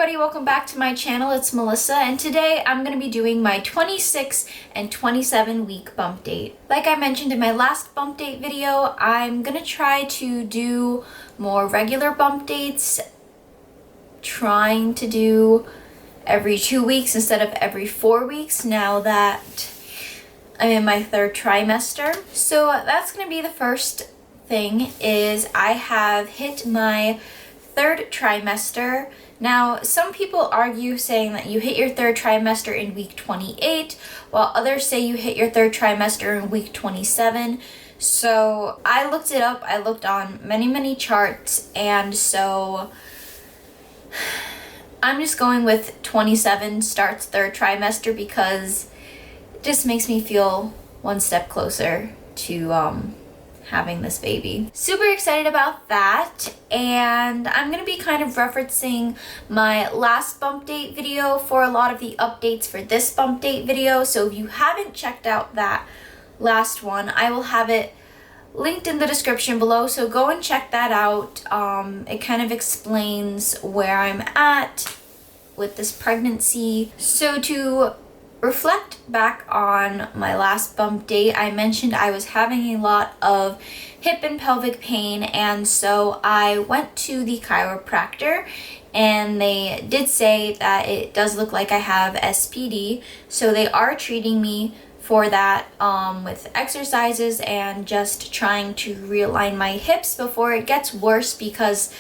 everybody, welcome back to my channel. It's Melissa, and today I'm going to be doing my 26 and 27 week bump date. Like I mentioned in my last bump date video, I'm going to try to do more regular bump dates, trying to do every 2 weeks instead of every 4 weeks now that I'm in my third trimester. So that's going to be the first thing, is I have hit my third trimester. Now, some people argue saying that you hit your third trimester in week 28, while others say you hit your third trimester in week 27. So I looked it up. I looked on many charts, and so I'm just going with 27 starts third trimester because it just makes me feel one step closer to having this baby. Super excited about that, and I'm gonna be kind of referencing my last bump date video for a lot of the updates for this bump date video. So if you haven't checked out that last one, I will have it linked in the description below, so go and check that out. It kind of explains where I'm at with this pregnancy. So to reflect back on my last bump date, I mentioned I was having a lot of hip and pelvic pain, and so I went to the chiropractor, and they did say that it does look like I have SPD, so they are treating me for that with exercises and just trying to realign my hips before it gets worse, because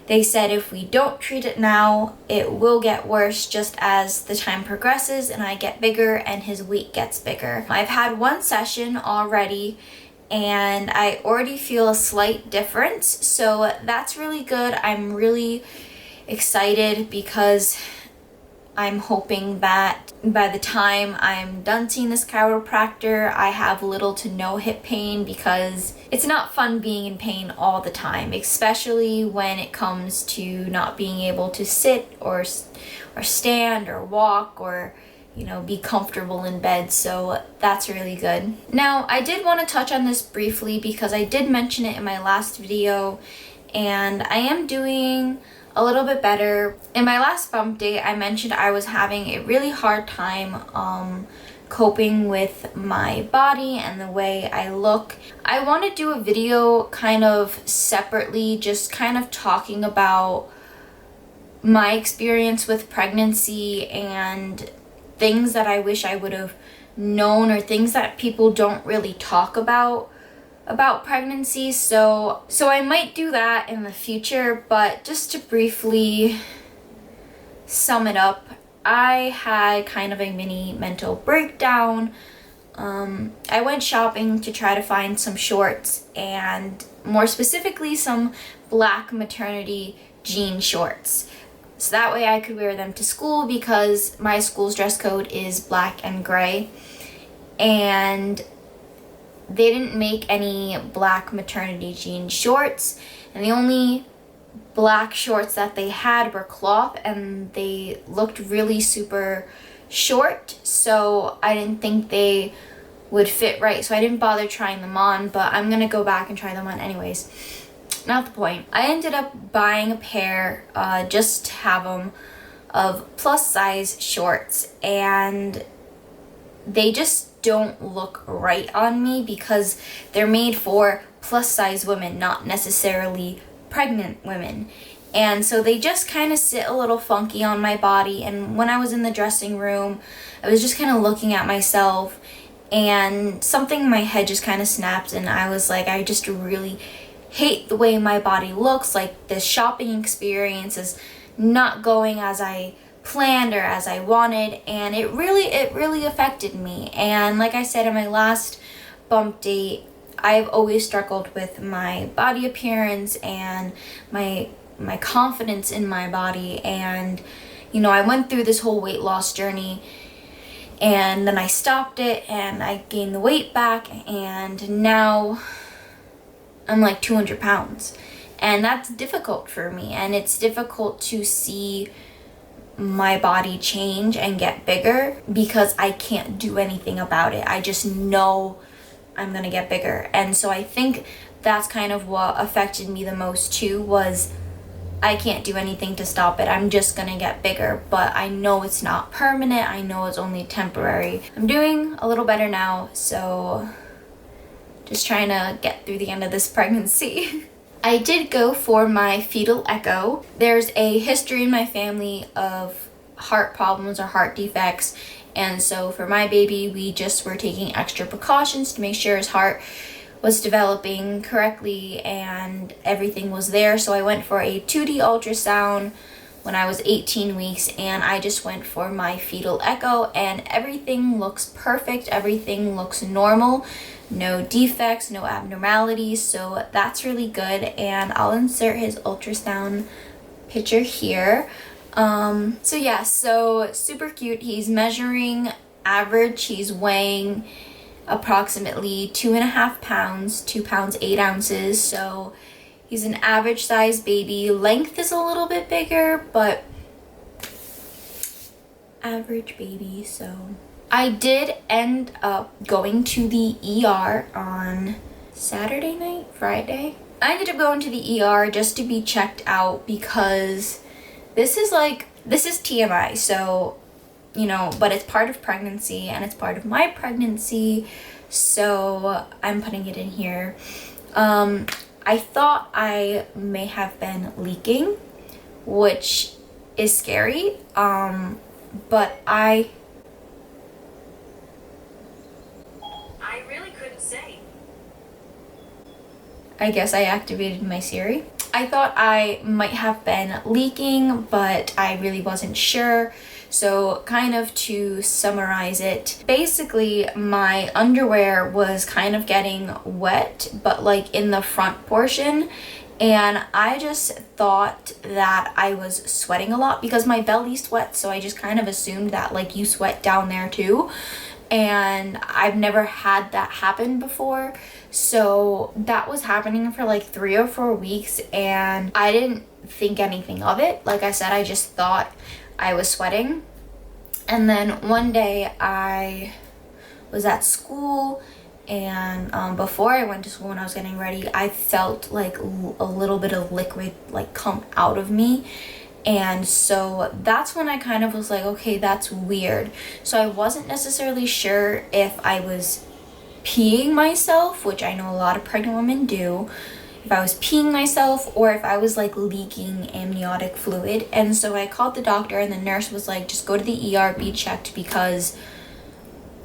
they said if we don't treat it now, it will get worse just as the time progresses and I get bigger and his weight gets bigger. I've had one session already and I already feel a slight difference, so that's really good. I'm really excited because I'm hoping that by the time I'm done seeing this chiropractor, I have little to no hip pain, because it's not fun being in pain all the time, especially when it comes to not being able to sit or stand or walk or, you know, be comfortable in bed. So that's really good. Now, I did want to touch on this briefly because I did mention it in my last video, and I am doing a little bit better. In my last bump date, I mentioned I was having a really hard time coping with my body and the way I look. I want to do a video kind of separately, just kind of talking about my experience with pregnancy and things that I wish I would have known, or things that people don't really talk about pregnancy. So I might do that in the future, but just to briefly sum it up, I had kind of a mini mental breakdown. I went shopping to try to find some shorts, and more specifically some black maternity jean shorts, so that way I could wear them to school, because my school's dress code is black and gray, and they didn't make any black maternity jean shorts, and the only black shorts that they had were cloth, and they looked really super short, so I didn't think they would fit right, so I didn't bother trying them on, but I'm gonna go back and try them on anyways. Not the point. I ended up buying a pair just to have them, of plus size shorts, and they just don't look right on me because they're made for plus size women, not necessarily pregnant women. And so they just kind of sit a little funky on my body. And when I was in the dressing room, I was just kind of looking at myself, and something in my head just kind of snapped, and I was like, I just really hate the way my body looks. Like, this shopping experience is not going as I planned or as I wanted, and it really affected me. And like I said in my last bump date, I've always struggled with my body appearance and my confidence in my body. And you know, I went through this whole weight loss journey, and then I stopped it and I gained the weight back, and now I'm like 200 pounds, and that's difficult for me, and it's difficult to see my body change and get bigger because I can't do anything about it. I just know I'm gonna get bigger. And so I think that's kind of what affected me the most too, was I can't do anything to stop it. I'm just gonna get bigger, but I know it's not permanent. I know it's only temporary. I'm doing a little better now, so just trying to get through the end of this pregnancy. I did go for my fetal echo. There's a history in my family of heart problems or heart defects, and so for my baby, we just were taking extra precautions to make sure his heart was developing correctly and everything was there. So I went for a 2D ultrasound when I was 18 weeks, and I just went for my fetal echo, and everything looks perfect. Everything looks normal. No defects, no abnormalities, so that's really good. And I'll insert his ultrasound picture here. So yeah, so super cute. He's measuring average. He's weighing approximately 2.5 pounds, 2 pounds 8 ounces. So he's an average size baby. Length is a little bit bigger, but average baby. So I did end up going to the ER on Saturday night, Friday. I ended up going to the ER just to be checked out because this is TMI. So, you know, but it's part of pregnancy and it's part of my pregnancy. So I'm putting it in here. I thought I may have been leaking, which is scary. But I really couldn't say. I guess I activated my Siri. I thought I might have been leaking, but I really wasn't sure. So kind of to summarize it, basically my underwear was kind of getting wet, but like in the front portion. And I just thought that I was sweating a lot because my belly sweats. So I just kind of assumed that like you sweat down there too. And I've never had that happen before. So that was happening for like 3 or 4 weeks, and I didn't think anything of it. Like I said, I just thought I was sweating. And then one day I was at school, and before I went to school, when I was getting ready, I felt like a little bit of liquid like come out of me. And so that's when I kind of was like, okay, that's weird. So I wasn't necessarily sure if I was peeing myself, which I know a lot of pregnant women do, if I was peeing myself or if I was like leaking amniotic fluid. And so I called the doctor, and the nurse was like, just go to the ER, be checked, because,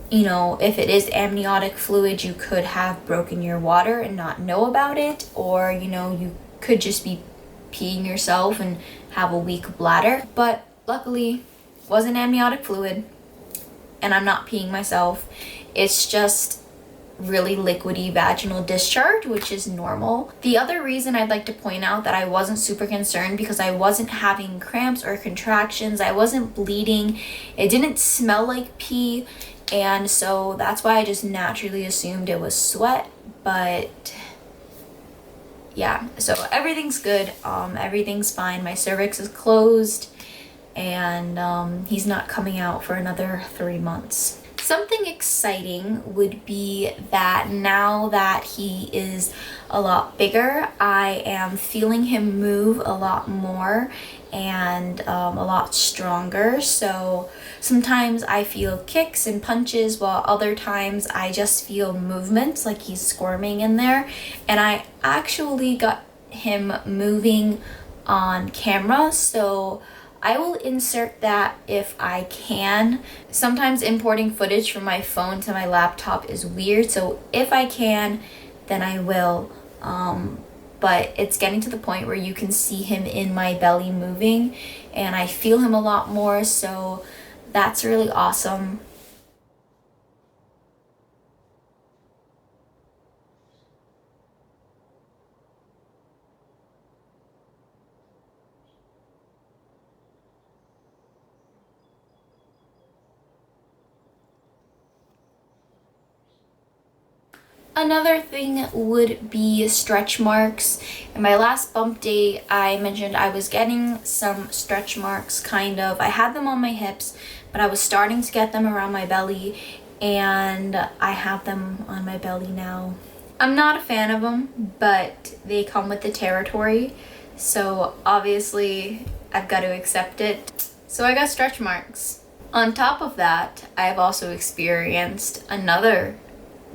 you know, if it is amniotic fluid, you could have broken your water and not know about it, or, you know, you could just be peeing yourself and have a weak bladder. But luckily wasn't amniotic fluid, and I'm not peeing myself. It's just really liquidy vaginal discharge, which is normal. The other reason I'd like to point out that I wasn't super concerned, because I wasn't having cramps or contractions, I wasn't bleeding, it didn't smell like pee, and so that's why I just naturally assumed it was sweat. But yeah, so everything's good. Everything's fine. My cervix is closed, and he's not coming out for another 3 months. Something exciting would be that now that he is a lot bigger, I am feeling him move a lot more and a lot stronger. So sometimes I feel kicks and punches, while other times I just feel movements, like he's squirming in there. And I actually got him moving on camera, so I will insert that if I can. Sometimes importing footage from my phone to my laptop is weird, so if I can, then I will. But it's getting to the point where you can see him in my belly moving, and I feel him a lot more, so that's really awesome. Another thing would be stretch marks. In my last bump date, I mentioned I was getting some stretch marks, kind of. I had them on my hips, but I was starting to get them around my belly, and I have them on my belly now. I'm not a fan of them, but they come with the territory. so obviously I've got to accept it. So I got stretch marks. On top of that, I've also experienced another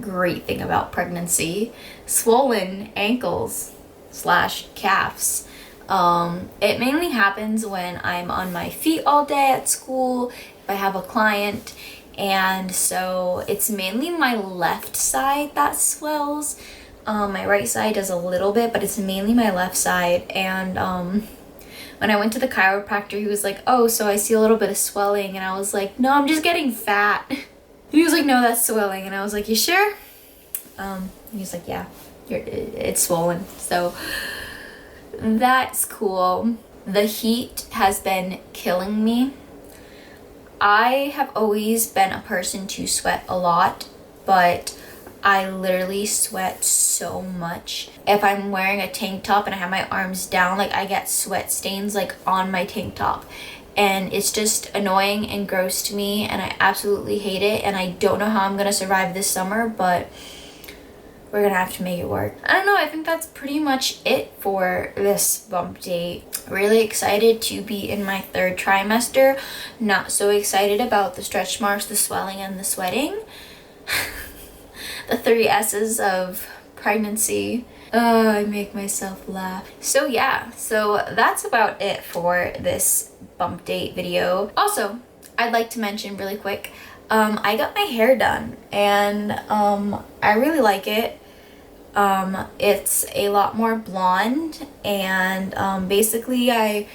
great thing about pregnancy: swollen ankles slash calves. It mainly happens when I'm on my feet all day at school, if I have a client, and so it's mainly my left side that swells. My right side does a little bit, but it's mainly my left side. And when I went to the chiropractor, he was like, "Oh, so I see a little bit of swelling," and I was like, "No, I'm just getting fat." He was like, "No, that's swelling," and I was like, "You sure?" And he's like, "Yeah, it's swollen." So that's cool. The heat has been killing me. I have always been a person to sweat a lot, but I literally sweat so much. If I'm wearing a tank top and I have my arms down, like I get sweat stains like on my tank top. And it's just annoying and gross to me, and I absolutely hate it, and I don't know how I'm gonna survive this summer, but we're gonna have to make it work. I don't know, I think that's pretty much it for this bump date. Really excited to be in my 3rd trimester. Not so excited about the stretch marks, the swelling, and the sweating. The 3 S's of pregnancy. Oh, I make myself laugh. So yeah, so that's about it for this bump date video. Also, I'd like to mention really quick, I got my hair done, and I really like it. It's a lot more blonde, and basically I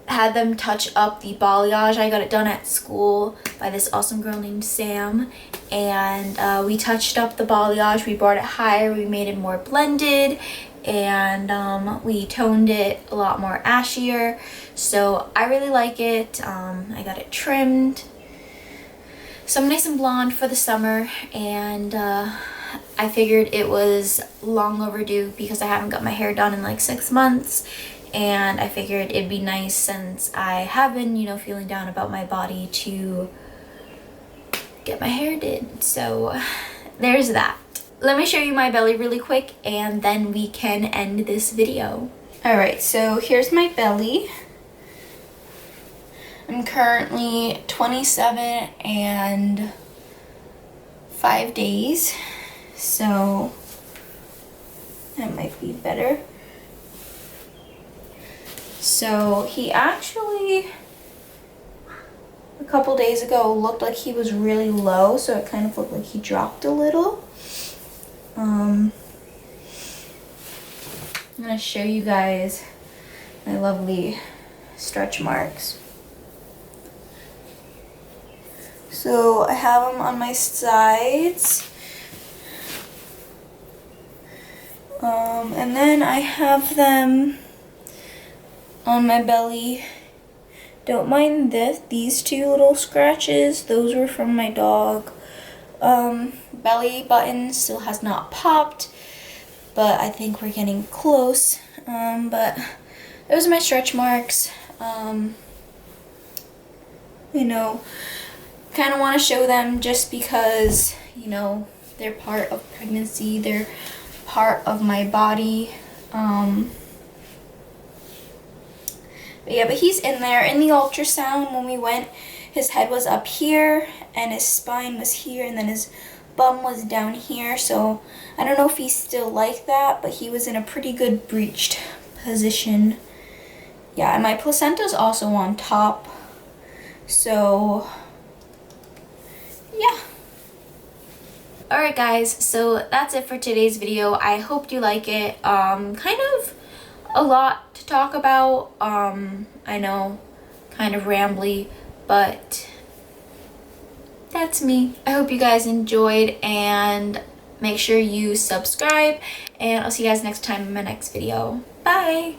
had them touch up the balayage. I got it done at school by this awesome girl named Sam, and we touched up the balayage. We brought it higher, we made it more blended, and we toned it a lot more ashier. So I really like it. I got it trimmed, so I'm nice and blonde for the summer, and I figured it was long overdue because I haven't got my hair done in like 6 months. And I figured it'd be nice, since I have been, you know, feeling down about my body, to get my hair did. So there's that. Let me show you my belly really quick, and then we can end this video. Alright, so here's my belly. I'm currently 27 and 5 days. So that might be better. So he actually, a couple days ago, looked like he was really low, so it kind of looked like he dropped a little. I'm gonna show you guys my lovely stretch marks. So I have them on my sides. And then I have them on my belly. Don't mind these 2 little scratches. Those were from my dog. Belly button still has not popped, but I think we're getting close. But those are my stretch marks. You know, kind of want to show them just because, you know, they're part of pregnancy. They're part of my body. But he's in there. In the ultrasound, when we went, his head was up here, and his spine was here, and then his bum was down here. So I don't know if he's still like that, but he was in a pretty good breached position. Yeah, and my placenta's also on top. So yeah. Alright guys, so that's it for today's video. I hope you like it. Kind of a lot to talk about. I know, kind of rambly, but that's me. I hope you guys enjoyed, and make sure you subscribe, and I'll see you guys next time in my next video. Bye!